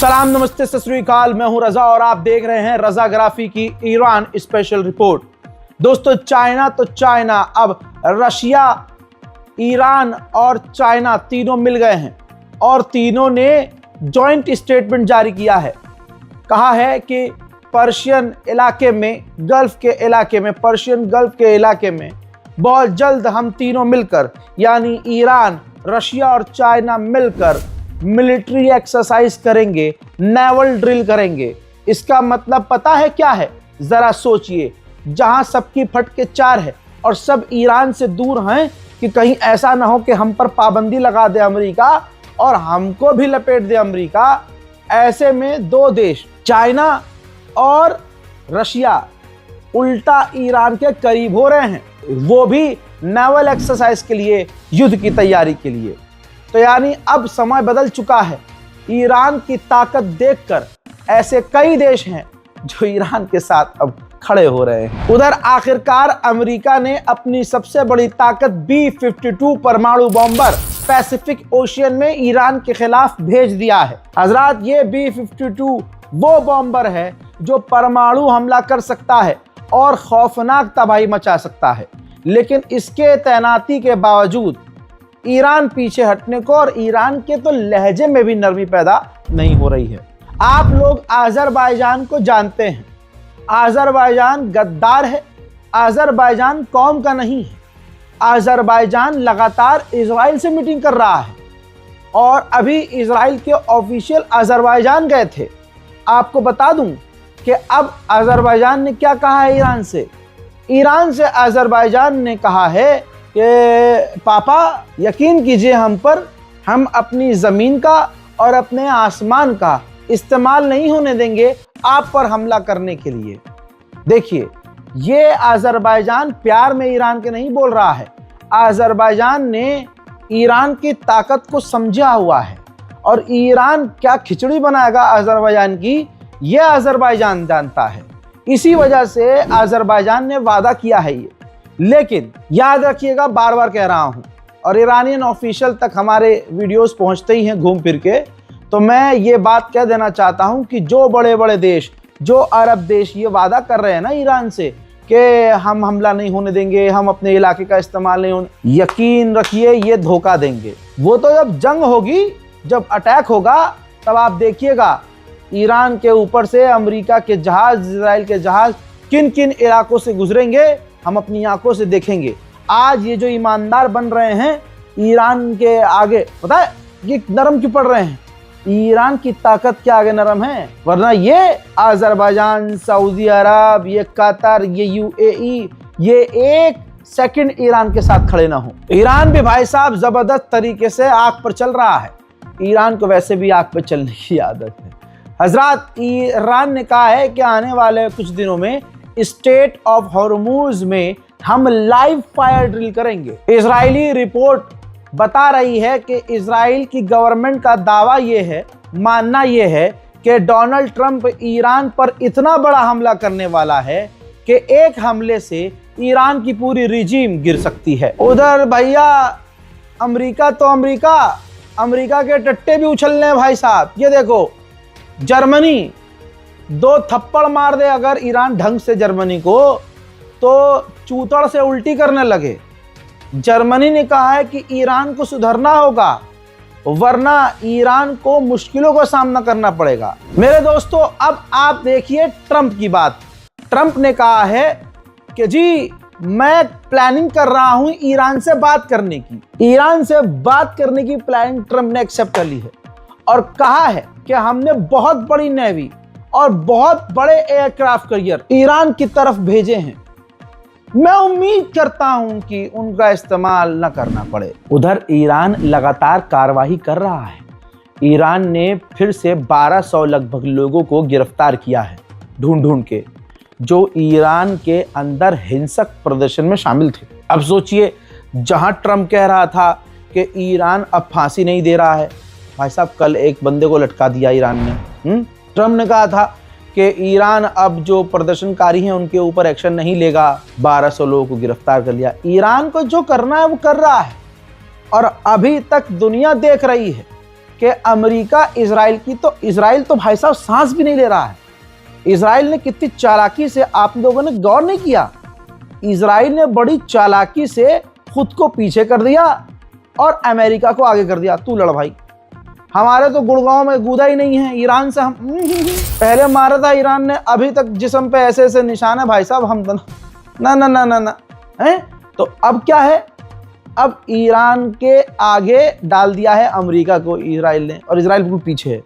सलाम, नमस्ते, सत श्री अकाल। मैं हूं रजा और आप देख रहे हैं रजाग्राफी की ईरान स्पेशल रिपोर्ट। दोस्तों, चाइना तो चाइना, अब रशिया, ईरान और चाइना तीनों मिल गए हैं और तीनों ने जॉइंट स्टेटमेंट जारी किया है। कहा है कि पर्शियन इलाके में, पर्शियन गल्फ के इलाके में बहुत जल्द हम तीनों मिलकर, यानी ईरान, रशिया और चाइना मिलकर मिलिट्री एक्सरसाइज करेंगे, नेवल ड्रिल करेंगे। इसका मतलब पता है क्या है? जरा सोचिए, जहां सबकी फटके चार है और सब ईरान से दूर हैं कि कहीं ऐसा ना हो कि हम पर पाबंदी लगा दे अमेरिका और हमको भी लपेट दे अमेरिका। ऐसे में दो देश, चाइना और रशिया, उल्टा ईरान के करीब हो रहे हैं, वो भी नेवल एक्सरसाइज के लिए, युद्ध की तैयारी के लिए। तो यानी अब समय बदल चुका है। ईरान की ताकत देखकर ऐसे कई देश हैं जो ईरान के साथ अब खड़े हो रहे हैं। उधर आखिरकार अमेरिका ने अपनी सबसे बड़ी ताकत B-52 परमाणु बॉम्बर पैसिफिक ओशियन में ईरान के खिलाफ भेज दिया है। हजरात, ये B-52 वो बॉम्बर है जो परमाणु हमला कर सकता है और खौफनाक तबाही मचा सकता है। लेकिन इसके तैनाती के बावजूद ईरान पीछे हटने को और ईरान के तो लहजे में भी नरमी पैदा नहीं हो रही है। आप लोग अजरबैजान को जानते हैं। अजरबैजान गद्दार है, अजरबैजान कौम का नहीं है। अजरबैजान लगातार इजराइल से मीटिंग कर रहा है और अभी इजराइल के ऑफिशियल अजरबैजान गए थे। आपको बता दूं कि अब अजरबैजान ने क्या कहा है ईरान से। ईरान से अजरबैजान ने कहा है कि पापा यकीन कीजिए हम पर, हम अपनी ज़मीन का और अपने आसमान का इस्तेमाल नहीं होने देंगे आप पर हमला करने के लिए। देखिए, ये अजरबैजान प्यार में ईरान के नहीं बोल रहा है। अजरबैजान ने ईरान की ताकत को समझा हुआ है और ईरान क्या खिचड़ी बनाएगा अजरबैजान की, यह अजरबैजान जानता है। इसी वजह से अजरबैजान ने वादा किया है ये। लेकिन याद रखिएगा, बार बार कह रहा हूं, और ईरानियन ऑफिशियल तक हमारे वीडियोस पहुंचते ही हैं घूम फिर के, तो मैं ये बात कह देना चाहता हूं कि जो बड़े बड़े देश, जो अरब देश ये वादा कर रहे हैं ना ईरान से कि हम हमला नहीं होने देंगे, हम अपने इलाके का इस्तेमाल नहीं होने, यकीन रखिए ये धोखा देंगे। वो तो जब जंग होगी, जब अटैक होगा, तब आप देखिएगा ईरान के ऊपर से अमेरिका के जहाज, इजराइल के जहाज किन किन इलाकों से गुजरेंगे, हम अपनी आंखों से देखेंगे। आज ये जो ईमानदार बन रहे हैं ईरान के आगे, पता है ये नरम क्यों पड़ रहे हैं? ईरान की ताकत के आगे नरम है, वरना ये अजरबैजान, सऊदी अरब, ये कतर, ये UAE, ये एक सेकंड ईरान के साथ खड़े ना हो। ईरान भी भाई साहब जबरदस्त तरीके से आग पर चल रहा है। ईरान को वैसे भी आग पर चलने की आदत है। हजरात, ईरान ने कहा है कि आने वाले कुछ दिनों में स्टेट ऑफ हॉर्मुज में हम लाइव फायर ड्रिल करेंगे। इजरायली रिपोर्ट बता रही है कि इजराइल की गवर्नमेंट का दावा यह है, मानना यह है कि डोनाल्ड ट्रंप ईरान पर इतना बड़ा हमला करने वाला है कि एक हमले से ईरान की पूरी रिजीम गिर सकती है। उधर भैया अमेरिका तो अमेरिका के टट्टे भी उछलने हैं भाई साहब। ये देखो, जर्मनी 2 थप्पड़ मार दे अगर ईरान ढंग से जर्मनी को, तो चूतड़ से उल्टी करने लगे। जर्मनी ने कहा है कि ईरान को सुधरना होगा, वरना ईरान को मुश्किलों का सामना करना पड़ेगा। मेरे दोस्तों, अब आप देखिए ट्रंप की बात। ट्रंप ने कहा है कि जी मैं प्लानिंग कर रहा हूं ईरान से बात करने की। ईरान से बात करने की प्लानिंग ट्रंप ने एक्सेप्ट कर ली है और कहा है कि हमने बहुत बड़ी नेवी और बहुत बड़े एयरक्राफ्ट कैरियर ईरान की तरफ भेजे हैं। मैं उम्मीद करता हूं कि उनका इस्तेमाल न करना पड़े। उधर ईरान लगातार कार्रवाई कर रहा है। ईरान ने फिर से 1200 लगभग लोगों को गिरफ्तार किया है, ढूंढ के, जो ईरान के अंदर हिंसक प्रदर्शन में शामिल थे। अब सोचिए, जहां ट्रंप कह रहा था कि ईरान अब फांसी नहीं दे रहा है, भाई साहब कल एक बंदे को लटका दिया ईरान ने। ट्रंप ने कहा था कि ईरान अब जो प्रदर्शनकारी हैं उनके ऊपर एक्शन नहीं लेगा, 1200 लोगों को गिरफ्तार कर लिया। ईरान को जो करना है वो कर रहा है और अभी तक दुनिया देख रही है कि अमेरिका इजराइल तो भाई साहब सांस भी नहीं ले रहा है। इजराइल ने कितनी चालाकी से, आप लोगों ने गौर नहीं किया, इजराइल ने बड़ी चालाकी से खुद को पीछे कर दिया और अमेरिका को आगे कर दिया। तू लड़ भाई, हमारे तो गुड़गांव में गूदा ही नहीं है ईरान से। हम पहले मारा था ईरान ने, अभी तक जिस्म पे ऐसे ऐसे निशान है भाई साहब, हम तो ना ना ना ना ना है। तो अब क्या है, अब ईरान के आगे डाल दिया है अमेरिका को इजराइल ने, और इजराइल बिल्कुल पीछे है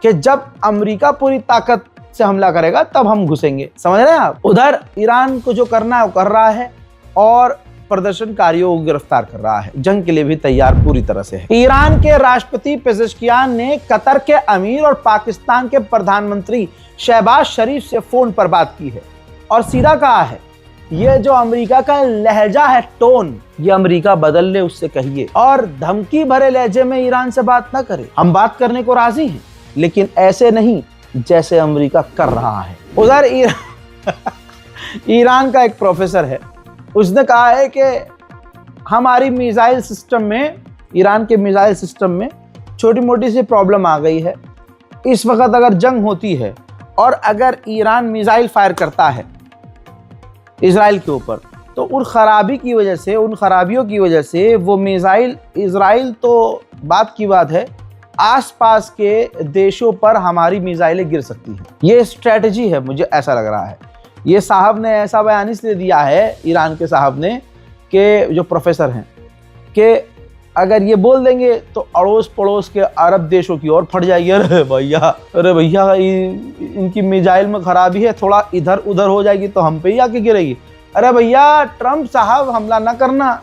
कि जब अमेरिका पूरी ताकत से हमला करेगा तब हम घुसेंगे। समझ रहे हैं आप? उधर ईरान को जो करना है वो कर रहा है और प्रदर्शनकारियों को गिरफ्तार कर रहा है, जंग के लिए भी तैयार पूरी तरह से है। ईरान के राष्ट्रपति पेजेश्कियान ने कतर के अमीर और पाकिस्तान के प्रधानमंत्री शहबाज शरीफ से फोन पर बात की है और सीधा कहा है, ये जो अमेरिका का लहजा है, टोन, ये अमेरिका बदल ले, उससे कहिए, और धमकी भरे लहजे में ईरान से बात ना करे। हम बात करने को राजी हैं, लेकिन ऐसे नहीं जैसे अमेरिका कर रहा है। उधर ईरान का एक प्रोफेसर है, उसने कहा है कि हमारी मिसाइल सिस्टम में, ईरान के मिसाइल सिस्टम में छोटी मोटी सी प्रॉब्लम आ गई है। इस वक्त अगर जंग होती है और अगर ईरान मिसाइल फायर करता है इजराइल के ऊपर, तो उन खराबियों की वजह से वो मिसाइल, इजराइल तो बात की बात है, आसपास के देशों पर हमारी मिसाइलें गिर सकती हैं। ये स्ट्रेटजी है, मुझे ऐसा लग रहा है। ये साहब ने ऐसा बयान इसलिए दिया है, ईरान के साहब ने, कि जो प्रोफेसर हैं, कि अगर ये बोल देंगे तो अड़ोस पड़ोस के अरब देशों की ओर फट जाएगी। अरे भैया इनकी मिसाइल में खराबी है, थोड़ा इधर उधर हो जाएगी तो हम पे ही आके गिरेगी। अरे भैया ट्रम्प साहब हमला ना करना,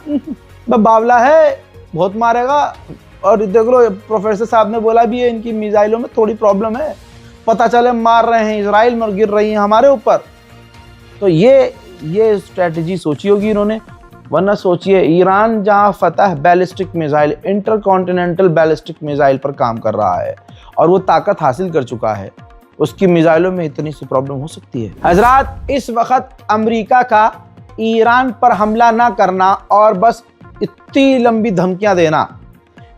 बावला है, बहुत मारेगा। और देख लो प्रोफेसर साहब ने बोला भी है, इनकी मिसाइलों में थोड़ी प्रॉब्लम है, पता चले मार रहे हैं इजराइल में और गिर रही हैं हमारे ऊपर। तो ये स्ट्रेटजी सोची होगी इन्होंने, वरना सोचिए ईरान जहां फतह ballistic missile, intercontinental ballistic missile पर काम कर रहा है और वो ताकत हासिल कर चुका है, उसकी मिसाइलों में इतनी सी प्रॉब्लम हो सकती है। हजरात, इस वक्त अमेरिका का ईरान पर हमला ना करना और बस इतनी लंबी धमकियां देना,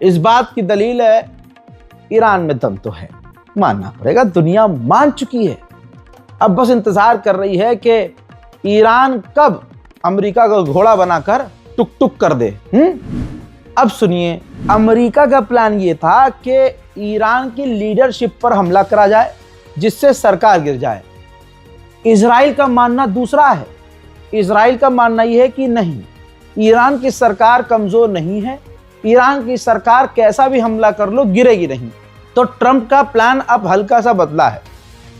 इस बात की दलील है ईरान में दम तो है, मानना पड़ेगा, दुनिया मान चुकी है। अब बस इंतजार कर रही है कि ईरान कब अमेरिका का घोड़ा बनाकर टुक टुक कर दे। अब सुनिए, अमेरिका का प्लान ये था कि ईरान की लीडरशिप पर हमला करा जाए जिससे सरकार गिर जाए। इजराइल का मानना दूसरा है। इजराइल का मानना यह है कि नहीं, ईरान की सरकार कमजोर नहीं है, ईरान की सरकार कैसा भी हमला कर लो गिरेगी नहीं। तो ट्रंप का प्लान अब हल्का सा बदला है।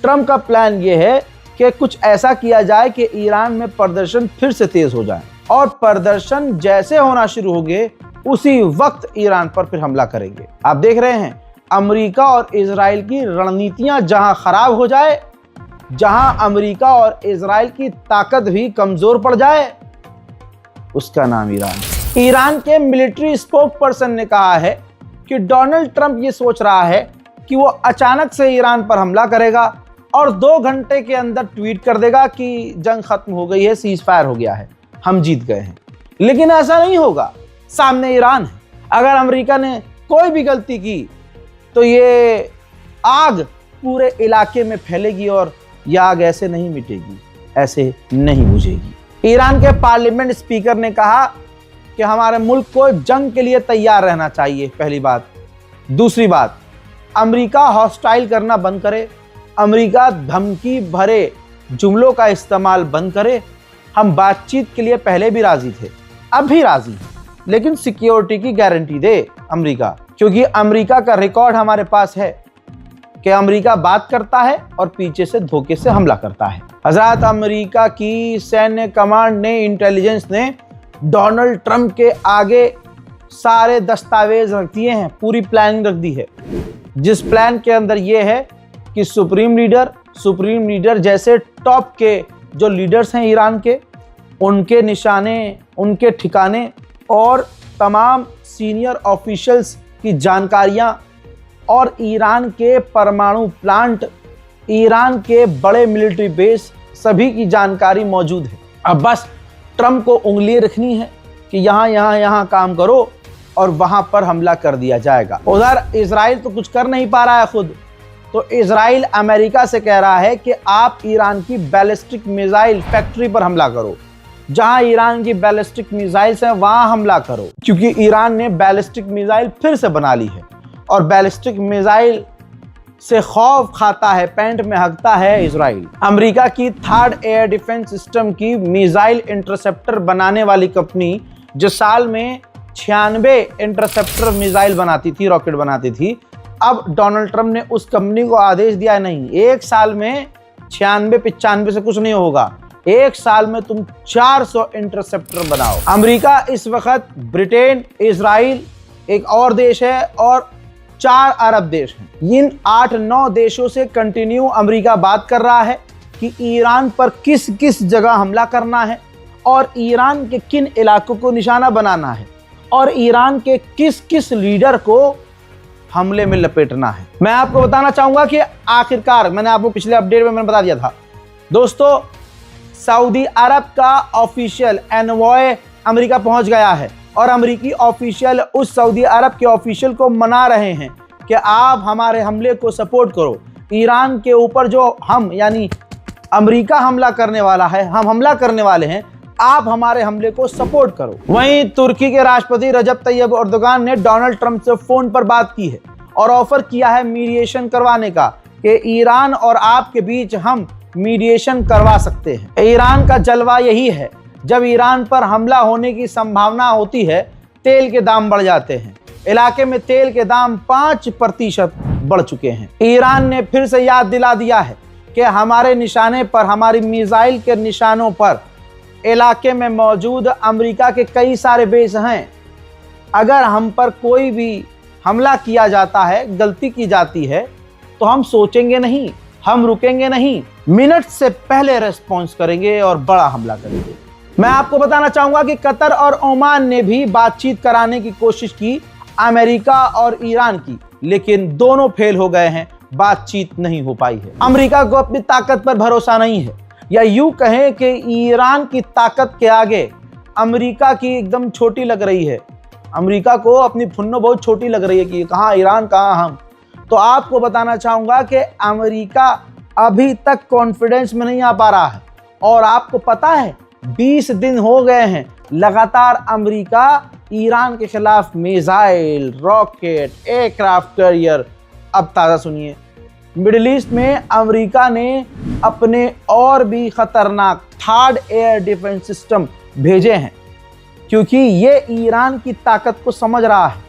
ट्रंप का प्लान यह है कि कुछ ऐसा किया जाए कि ईरान में प्रदर्शन फिर से तेज हो जाए, और प्रदर्शन जैसे होना शुरू हो गए उसी वक्त ईरान पर फिर हमला करेंगे। आप देख रहे हैं अमेरिका और इजराइल की रणनीतियां जहां खराब हो जाए, जहां अमेरिका और इजराइल की ताकत भी कमजोर पड़ जाए, उसका नाम ईरान। ईरान के मिलिट्री स्पोक पर्सन ने कहा है कि डोनाल्ड ट्रंप ये सोच रहा है कि वो अचानक से ईरान पर हमला करेगा और 2 घंटे के अंदर ट्वीट कर देगा कि जंग खत्म हो गई है, सीज फायर हो गया है, हम जीत गए हैं। लेकिन ऐसा नहीं होगा, सामने ईरान है। अगर अमेरिका ने कोई भी गलती की तो ये आग पूरे इलाके में फैलेगी और यह आग ऐसे नहीं मिटेगी, ऐसे नहीं बुझेगी। ईरान के पार्लियामेंट स्पीकर ने कहा कि हमारे मुल्क को जंग के लिए तैयार रहना चाहिए, पहली बात। दूसरी बात, अमेरिका हॉस्टाइल करना बंद करे, अमेरिका धमकी भरे जुमलों का इस्तेमाल बंद करे। हम बातचीत के लिए पहले भी राजी थे, अब भी राजी हैं, लेकिन सिक्योरिटी की गारंटी दे अमेरिका, क्योंकि अमेरिका का रिकॉर्ड हमारे पास है कि अमेरिका बात करता है और पीछे से धोखे से हमला करता है। हजरत, अमेरिका की सैन्य कमांड ने, इंटेलिजेंस ने डोनाल्ड ट्रंप के आगे सारे दस्तावेज रख दिए हैं, पूरी प्लानिंग रख दी है, जिस प्लान के अंदर यह है कि सुप्रीम लीडर जैसे टॉप के जो लीडर्स हैं ईरान के, उनके निशाने, उनके ठिकाने और तमाम सीनियर ऑफिशियल्स की जानकारियां और ईरान के परमाणु प्लांट, ईरान के बड़े मिलिट्री बेस, सभी की जानकारी मौजूद है। अब बस ट्रंप को उंगली रखनी है कि यहाँ काम करो और वहां पर हमला कर दिया जाएगा। उधर इजराइल तो कुछ कर नहीं पा रहा है खुद, तो इजराइल अमेरिका से कह रहा है कि आप ईरान की बैलिस्टिक मिसाइल फैक्ट्री पर हमला करो, जहां ईरान की बैलिस्टिक मिसाइल्स हैं वहां हमला करो, क्योंकि ईरान ने बैलिस्टिक मिसाइल फिर से बना ली है और बैलिस्टिक मिसाइल से खौफ खाता है, पैंट में हकता है इजराइल। अमेरिका की थर्ड एयर डिफेंस सिस्टम की मिसाइल इंटरसेप्टर बनाने वाली कंपनी, जो साल में 96 इंटरसेप्टर मिसाइल बनाती थी, रॉकेट बनाती थी, अब डोनाल्ड ट्रंप ने उस कंपनी को आदेश दिया, नहीं, एक साल में 96-95 से कुछ नहीं होगा, एक साल में तुम 400 इंटरसेप्टर बनाओ। अमेरिका इस वक्त ब्रिटेन, इजराइल, एक और देश है और 4 अरब देश हैं। इन 8-9 देशों से कंटिन्यू अमेरिका बात कर रहा है कि ईरान पर किस किस जगह हमला करना है और ईरान के किन इलाकों को निशाना बनाना है और ईरान के किस किस लीडर को हमले में लपेटना है। मैं आपको बताना चाहूंगा कि आखिरकार, मैंने आपको पिछले अपडेट में मैंने बता दिया था दोस्तों, सऊदी अरब का ऑफिशियल एनवॉय अमेरिका पहुंच गया है और अमेरिकी ऑफिशियल उस सऊदी अरब के ऑफिशियल को मना रहे हैं कि आप हमारे हमले को सपोर्ट करो। ईरान के ऊपर जो हम यानी अमेरिका हमला करने वाला है, हम हमला करने वाले हैं, आप हमारे हमले को सपोर्ट करो। वहीं तुर्की के राष्ट्रपति रजब तैयब एर्दोगान ने डोनाल्ड ट्रंप से फोन पर बात की है और ऑफर किया है मीडिएशन करवाने का, कि ईरान और आपके बीच हम मीडिएशन करवा सकते हैं। ईरान का जलवा यही है, जब ईरान पर हमला होने की संभावना होती है, तेल के दाम बढ़ जाते हैं। इलाके में तेल के दाम 5% बढ़ चुके हैं। ईरान ने फिर से याद दिला दिया है कि हमारे निशाने पर, हमारी मिसाइल के निशानों पर इलाके में मौजूद अमेरिका के कई सारे बेस हैं। अगर हम पर कोई भी हमला किया जाता है, गलती की जाती है, तो हम सोचेंगे नहीं, हम रुकेंगे नहीं, मिनट से पहले रेस्पॉन्स करेंगे और बड़ा हमला करेंगे। मैं आपको बताना चाहूंगा कि कतर और ओमान ने भी बातचीत कराने की कोशिश की अमेरिका और ईरान की, लेकिन दोनों फेल हो गए हैं, बातचीत नहीं हो पाई है। अमेरिका को अपनी ताकत पर भरोसा नहीं है, या यूं कहें कि ईरान की ताकत के आगे अमेरिका की एकदम छोटी लग रही है। अमेरिका को अपनी फुन्नो बहुत छोटी लग रही है कि कहाँ ईरान, कहाँ हम। तो आपको बताना चाहूंगा कि अमेरिका अभी तक कॉन्फिडेंस में नहीं आ पा रहा है और आपको पता है 20 दिन हो गए हैं लगातार अमेरिका ईरान के खिलाफ मिसाइल, रॉकेट, एयरक्राफ्ट कैरियर। अब ताज़ा सुनिए, मिडिल ईस्ट में अमेरिका ने अपने और भी खतरनाक थर्ड एयर डिफेंस सिस्टम भेजे हैं, क्योंकि ये ईरान की ताकत को समझ रहा है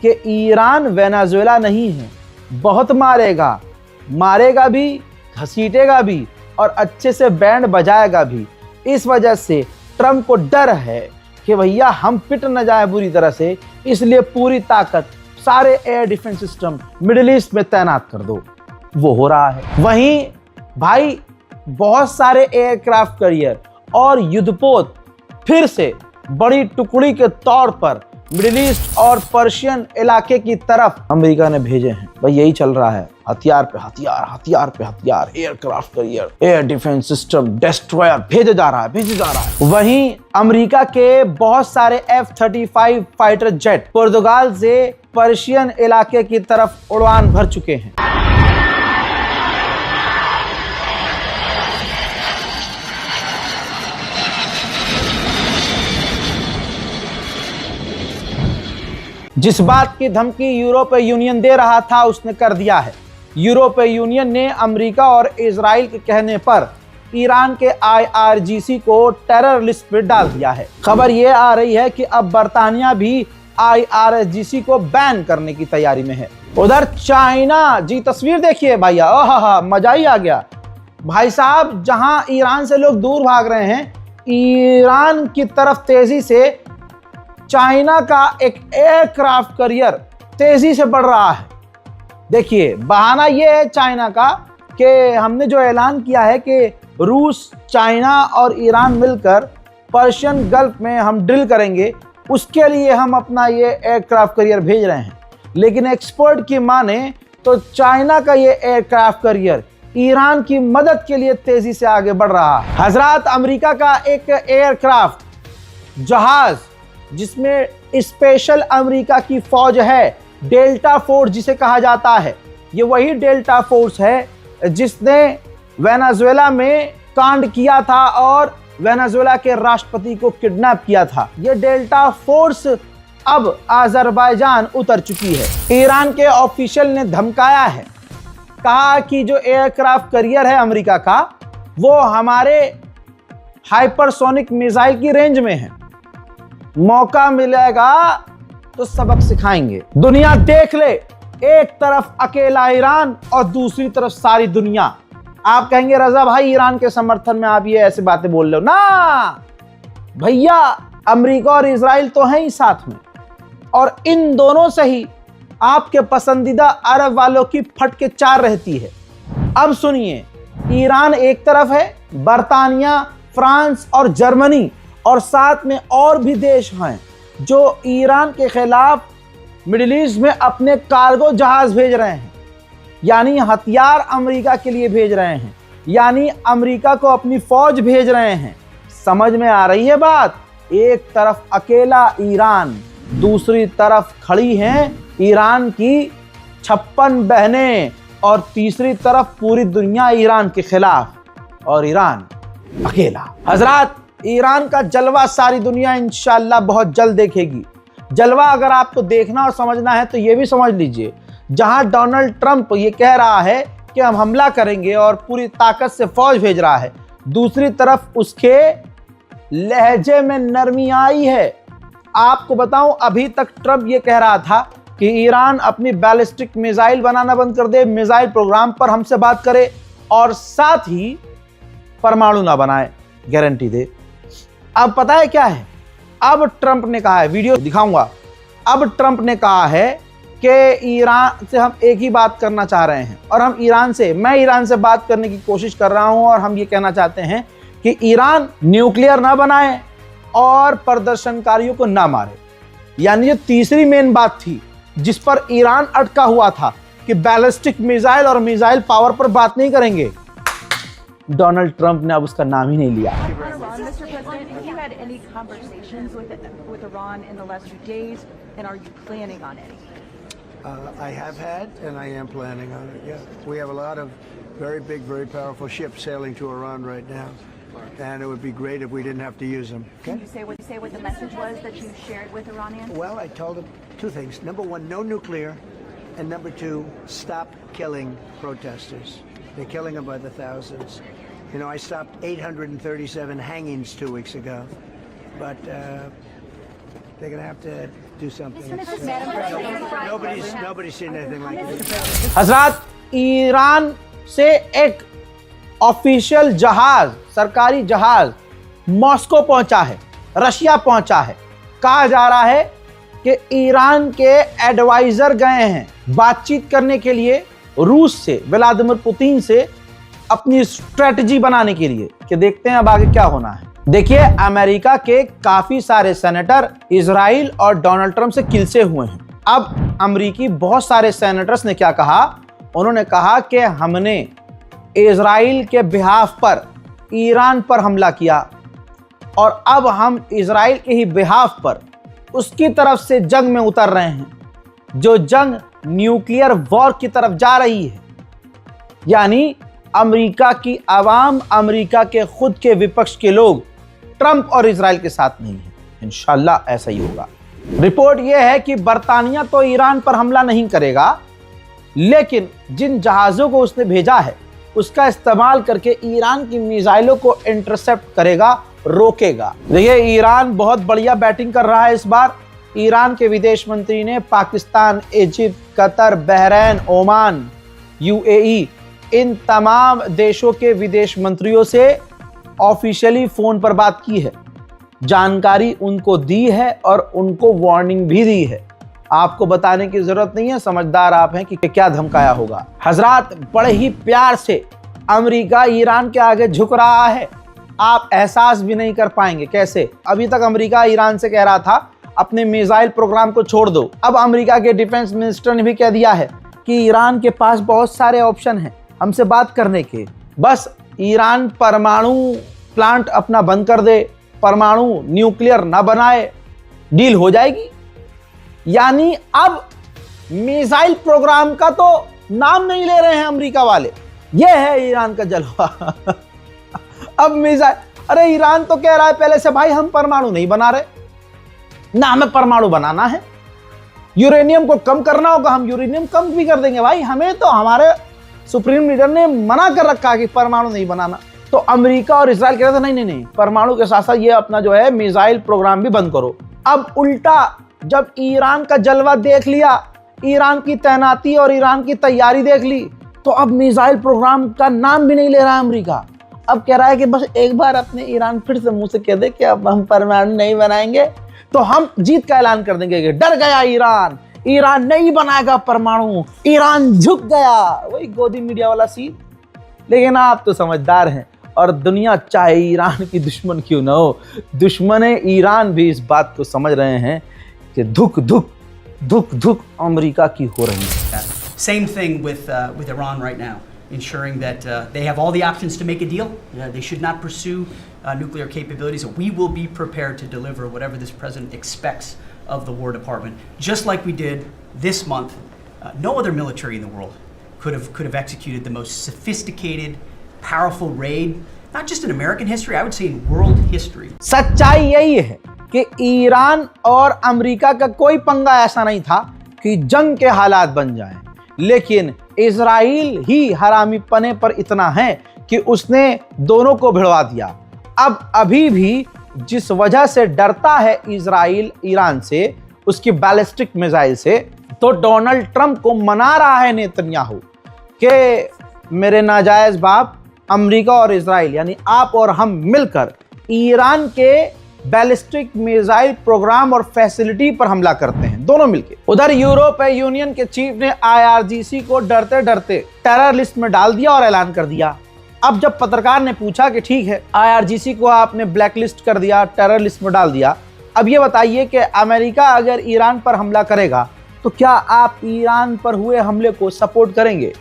कि ईरान वेनेजुएला नहीं है, बहुत मारेगा, मारेगा भी, घसीटेगा भी और अच्छे से बैंड बजाएगा भी। इस वजह से ट्रंप को डर है कि भैया हम पिट न जाए बुरी तरह से, इसलिए पूरी ताकत, सारे air defence system middle east में तैनात कर दो। वो हो रहा है। वहीं भाई बहुत सारे एयरक्राफ्ट कैरियर और युद्धपोत फिर से बड़ी टुकड़ी के तौर पर मिडिल ईस्ट और पर्शियन इलाके की तरफ अमेरिका ने भेजे हैं। भाई यही चल रहा है, हथियार पे हथियार, हथियार पे हथियार, aircraft carrier, air defence system, destroyer भेजा जा रहा है। वहीं अमेरिका के बहुत सारे F-35 फाइटर जेट पुर्तगाल से पर्शियन इलाके की तरफ उड़ान भर चुके हैं। जिस बात की धमकी यूरोपीय यूनियन दे रहा था उसने कर दिया है। यूरोपीय यूनियन ने अमेरिका और इजराइल के कहने पर ईरान के IRGC को टेरर लिस्ट पर डाल दिया है। खबर यह आ रही है कि अब बर्तानिया भी IRGC को बैन करने की तैयारी में है। उधर चाइना, जी तस्वीर देखिए भैया, ओहा मजा ही आ गया भाई साहब। जहां ईरान से लोग दूर भाग रहे हैं, ईरान की तरफ तेजी से चाइना का एक एयरक्राफ्ट कैरियर तेजी से बढ़ रहा है। देखिए बहाना यह है चाइना का कि हमने जो ऐलान किया है कि रूस, चाइना और ईरान मिलकर पर्शियन गल्फ में हम ड्रिल करेंगे, उसके लिए हम अपना ये एयरक्राफ्ट कैरियर भेज रहे हैं। लेकिन एक्सपर्ट की माने तो चाइना का ये एयरक्राफ्ट कैरियर ईरान की मदद के लिए तेजी से आगे बढ़ रहा है। हजरात, अमेरिका का एक एयरक्राफ्ट जहाज जिसमें स्पेशल अमेरिका की फौज है, डेल्टा फोर्स जिसे कहा जाता है। ये वही डेल्टा फोर्स है जिसने वेनेजुएला में कांड किया था और वेनेजुएला के राष्ट्रपति को किडनैप किया था। ये डेल्टा फोर्स अब अजरबैजान उतर चुकी है। ईरान के ऑफिशियल ने धमकाया है, कहा कि जो एयरक्राफ्ट कैरियर है अमेरिका का, वो हमारे हाइपरसोनिक मिसाइल की रेंज में है, मौका मिलेगा तो सबक सिखाएंगे। दुनिया देख ले, एक तरफ अकेला ईरान और दूसरी तरफ सारी दुनिया। आप कहेंगे रजा भाई ईरान के समर्थन में आप ये ऐसे बातें बोल रहे हो ना भैया, अमेरिका और इजराइल तो हैं ही साथ में, और इन दोनों से ही आपके पसंदीदा अरब वालों की फटके चार रहती है। अब सुनिए, ईरान एक तरफ है, बर्तानिया, फ्रांस और जर्मनी और साथ में और भी देश हैं जो ईरान के खिलाफ मिडिल ईस्ट में अपने कार्गो जहाज भेज रहे हैं, यानी हथियार अमेरिका के लिए भेज रहे हैं, यानी अमेरिका को अपनी फौज भेज रहे हैं। समझ में आ रही है बात? एक तरफ अकेला ईरान, दूसरी तरफ खड़ी हैं ईरान की 56 बहनें और तीसरी तरफ पूरी दुनिया ईरान के खिलाफ, और ईरान अकेला। हजरात, ईरान का जलवा सारी दुनिया इंशाअल्लाह बहुत जल्द देखेगी। जलवा अगर आपको देखना और समझना है तो ये भी समझ लीजिए, जहां डोनाल्ड ट्रंप ये कह रहा है कि हम हमला करेंगे और पूरी ताकत से फौज भेज रहा है, दूसरी तरफ उसके लहजे में नरमी आई है। आपको बताऊं, अभी तक ट्रंप ये कह रहा था कि ईरान अपनी बैलिस्टिक मिसाइल बनाना बंद कर दे, मिसाइल प्रोग्राम पर हमसे बात करे और साथ ही परमाणु ना बनाए, गारंटी दे। अब पता है क्या है? अब ट्रंप ने कहा है, वीडियो दिखाऊंगा, अब ट्रंप ने कहा है कि ईरान से हम एक ही बात करना चाह रहे हैं और मैं ईरान से बात करने की कोशिश कर रहा हूं और हम ये कहना चाहते हैं कि ईरान न्यूक्लियर ना बनाए और प्रदर्शनकारियों को ना मारे। यानी ये तीसरी मेन बात थी जिस पर ईरान अटका हुआ था कि बैलिस्टिक मिसाइल और मिसाइल पावर पर बात नहीं करेंगे। डोनाल्ड ट्रंप ने अब उसका नाम ही नहीं लिया। Mr. President, have you had any conversations with Iran in the last few days, and are you planning on any? I have had, and I am planning on it. Yeah, we have a lot of very big, very powerful ships sailing to Iran right now, and it would be great if we didn't have to use them. Okay? Can you say what the message was that you shared with Iranians? Well, I told them two things. Number one, no nuclear, and number two, stop killing protesters. They're killing them by the thousands. You know, I stopped 837 hangings 2 weeks ago, but they're going to have to do something. Nobody's seen anything like it. हजरात, Iran से एक official जहाज, सरकारी जहाज Moscow पहुंचा है, Russia पहुंचा है। कहा जा रहा है कि ईरान के एडवाइजर गए हैं बातचीत करने के लिए रूस से, व्लादिमीर पुतिन से, अपनी स्ट्रेटजी बनाने के लिए कि देखते हैं अब आगे क्या होना है। देखिए, अमेरिका के काफी सारे सेनेटर इजराइल और डोनाल्ड ट्रंप से किलसे हुए हैं। अब अमेरिकी बहुत सारे सेनेटर्स ने क्या कहा? उन्होंने कहा कि हमने इजराइल के बिहाफ पर ईरान पर हमला किया और अब हम इजराइल के ही बिहाफ पर उसकी तरफ से जंग में उतर रहे हैं, जो जंग न्यूक्लियर वॉर की तरफ जा रही है। यानी अमेरिका की आवाम, अमेरिका के खुद के विपक्ष के लोग ट्रंप और इजराइल के साथ नहीं है। इंशाअल्लाह ऐसा ही होगा। रिपोर्ट यह है कि बर्तानिया तो ईरान पर हमला नहीं करेगा, लेकिन जिन जहाजों को उसने भेजा है उसका इस्तेमाल करके ईरान की मिसाइलों को इंटरसेप्ट करेगा, रोकेगा। देखिए, ईरान बहुत बढ़िया बैटिंग कर रहा है इस बार। ईरान के विदेश मंत्री ने Pakistan, Egypt, Qatar, Bahrain, Oman, UAE, इन तमाम देशों के विदेश मंत्रियों से ऑफिशियली फोन पर बात की है, जानकारी उनको दी है और उनको वार्निंग भी दी है। आपको बताने की जरूरत नहीं है, समझदार आप हैं कि क्या धमकाया होगा। हजरात, बड़े ही प्यार से अमेरिका ईरान के आगे झुक रहा है, आप एहसास भी नहीं कर पाएंगे कैसे। अभी तक अमेरिका ईरान से कह रहा था अपने मिसाइल प्रोग्राम को छोड़ दो। अब अमेरिका के डिफेंस मिनिस्टर ने भी कह दिया है कि ईरान के पास बहुत सारे ऑप्शन हैं हमसे बात करने के, बस ईरान परमाणु प्लांट अपना बंद कर दे, परमाणु न्यूक्लियर ना बनाए, डील हो जाएगी। यानी अब मिसाइल प्रोग्राम का तो नाम नहीं ले रहे हैं अमेरिका वाले। यह है ईरान का जलवा। अब मिसाइल, अरे ईरान तो कह रहा है पहले से, भाई हम परमाणु नहीं बना रहे, ना हमें परमाणु बनाना है, यूरेनियम को कम करना होगा, हम यूरेनियम कम भी कर देंगे भाई, हमें तो हमारे सुप्रीम लीडर ने मना कर रखा कि परमाणु नहीं बनाना। तो अमेरिका और इजराइल कह रहे थे नहीं नहीं नहीं, परमाणु के साथ साथ ये अपना जो है मिसाइल प्रोग्राम भी बंद करो। अब उल्टा जब ईरान का जलवा देख लिया, ईरान की तैनाती और ईरान की तैयारी देख ली, तो अब मिसाइल प्रोग्राम का नाम भी नहीं ले रहा है अमेरिका। अब कह रहा है कि बस एक बार अपने ईरान फिर से मुंह से कह दे कि अब हम परमाणु नहीं बनाएंगे तो हम जीत का ऐलान कर देंगे कि डर गया ईरान, ईरान नहीं बनाएगा परमाणु, ईरान झुक गया। वही गोदी मीडिया वाला सीन। लेकिन आप तो समझदार हैं, और दुनिया चाहे ईरान की दुश्मन क्यों ना हो, दुश्मन ईरान भी इस बात को समझ रहे हैं कि धुक धुक धुक धुक अमेरिका की हो रही है। Same thing with Iran right now, ensuring that they have all the options to make a deal. They should not pursue nuclear capabilities. We will be prepared to deliver whatever this president expects of the War Department, just like we did this month. No other military in the world could have executed the most sophisticated, powerful raid, not just in American history, I would say in world history. सच्चाई यही है कि Iran और America का कोई पंगा ऐसा नहीं था कि जंग के हालात बन जाएं, लेकिन इजराइल ही हरामी पने पर इतना है कि उसने दोनों को भिड़वा दिया। अब अभी भी जिस वजह से डरता है इजराइल ईरान से, उसकी बैलिस्टिक मिसाइल से, तो डोनाल्ड ट्रंप को मना रहा है नेतन्याहू कि मेरे नाजायज बाप अमेरिका और इजराइल यानी आप और हम मिलकर ईरान के बैलिस्टिक मिसाइल प्रोग्राम और फैसिलिटी पर हमला करते हैं, दोनों मिलकर। उधर यूरोपीय यूनियन के चीफ ने आईआरजीसी को डरते डरते टेरर लिस्ट में डाल दिया और ऐलान कर दिया। अब जब पत्रकार ने पूछा कि ठीक है आईआरजीसी को आपने ब्लैकलिस्ट कर दिया, टेरर लिस्ट में डाल दिया, अब ये बताइए कि अमेरिका अगर ईरान पर हमला करेगा तो क्या आप ईरान पर हुए हमले को सपोर्ट करेंगे?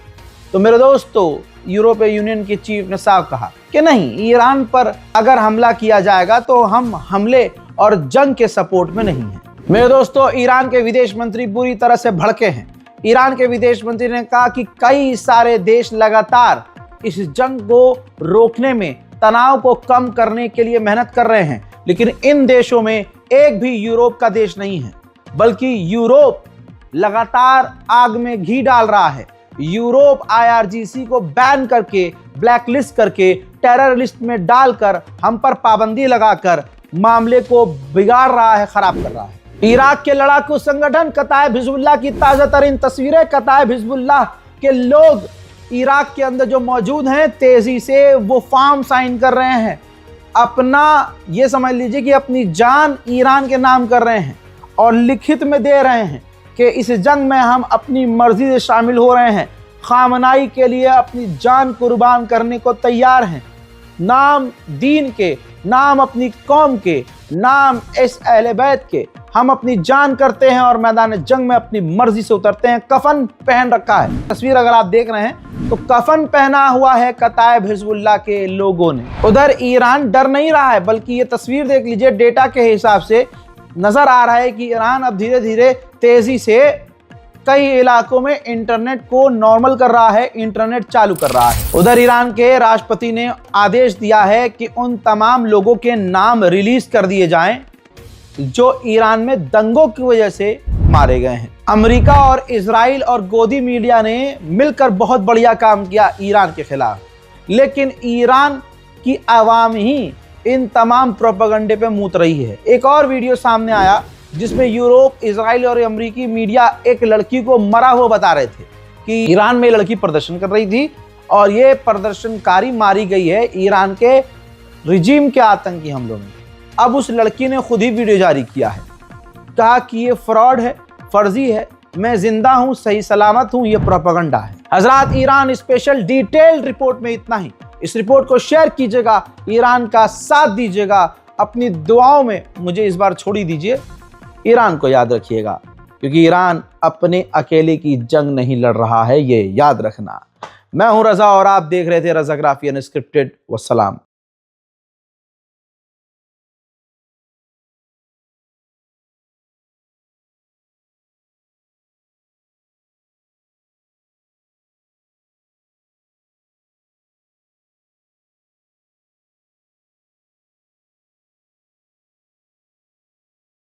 तो मेरे दोस्तों, यूरोपीय यूनियन के चीफ ने साफ कहा कि नहीं, ईरान पर अगर हमला किया जाएगा तो हम हमले और जंग के सपोर्ट में नहीं हैं। मेरे दोस्तों, ईरान के विदेश मंत्री बुरी तरह से भड़के हैं। ईरान के विदेश मंत्री ने कहा कि कई सारे देश लगातार इस जंग को रोकने में, तनाव को कम करने के लिए मेहनत कर रहे हैं, लेकिन इन देशों में एक भी यूरोप का देश नहीं है, बल्कि यूरोप लगातार आग में घी डाल रहा है। यूरोप आईआरजीसी को बैन करके, ब्लैकलिस्ट करके, टेरर लिस्ट में डालकर, हम पर पाबंदी लगाकर मामले को बिगाड़ रहा है, खराब कर रहा है। इराक के लड़ाकू संगठन कताइब हिजबुल्लाह की ताज़ा तरीन तस्वीरें, कताइब हिजबुल्लाह के लोग इराक के अंदर जो मौजूद हैं, तेजी से वो फॉर्म साइन कर रहे हैं, अपना ये समझ लीजिए कि अपनी जान ईरान के नाम कर रहे हैं और लिखित में दे रहे हैं कि इस जंग में हम अपनी मर्जी से शामिल हो रहे हैं, खामनाई के लिए अपनी जान कुर्बान करने को तैयार हैं। नाम दीन के, नाम अपनी कौम के, नाम इस अहले बैत के हम अपनी जान करते हैं और मैदान जंग में अपनी मर्जी से उतरते हैं। कफन पहन रखा है, तस्वीर अगर आप देख रहे हैं तो कफन पहना हुआ है कताइब हिजबुल्लाह के लोगों ने। उधर ईरान डर नहीं रहा है, बल्कि ये तस्वीर देख लीजिए, डेटा के हिसाब से नजर आ रहा है कि ईरान अब धीरे धीरे तेजी से कई इलाकों में इंटरनेट को नॉर्मल कर रहा है, इंटरनेट चालू कर रहा है। उधर ईरान के राष्ट्रपति ने आदेश दिया है कि उन तमाम लोगों के नाम रिलीज कर दिए जाएं जो ईरान में दंगों की वजह से मारे गए हैं। अमेरिका और इजराइल और गोदी मीडिया ने मिलकर बहुत बढ़िया काम किया ईरान के खिलाफ, लेकिन ईरान की आवाम ही इन तमाम प्रोपेगेंडे पे मूत रही है। एक और वीडियो सामने आया जिसमें यूरोप, इजराइल और अमेरिकी मीडिया एक लड़की को मरा हुआ बता रहे थे कि ईरान में लड़की प्रदर्शन कर रही थी और ये प्रदर्शनकारी मारी गई है ईरान के रिजीम के आतंकी हमलों में। अब उस लड़की ने खुद ही वीडियो जारी किया है, कहा कि ये फ्रॉड है, फर्जी है, मैं जिंदा हूं, सही सलामत हूं, ये प्रोपेगेंडा है। हजरात, ईरान स्पेशल डिटेल्ड रिपोर्ट में इतना ही। इस रिपोर्ट को शेयर कीजिएगा, ईरान का साथ दीजिएगा, अपनी दुआओं में मुझे इस बार छोड़ी दीजिए। ईरान को याद रखिएगा, क्योंकि ईरान अपने अकेले की जंग नहीं लड़ रहा है, ये याद रखना। मैं हूं रजा और आप देख रहे थे रजाग्राफी अनस्क्रिप्टेड। वस्सलाम।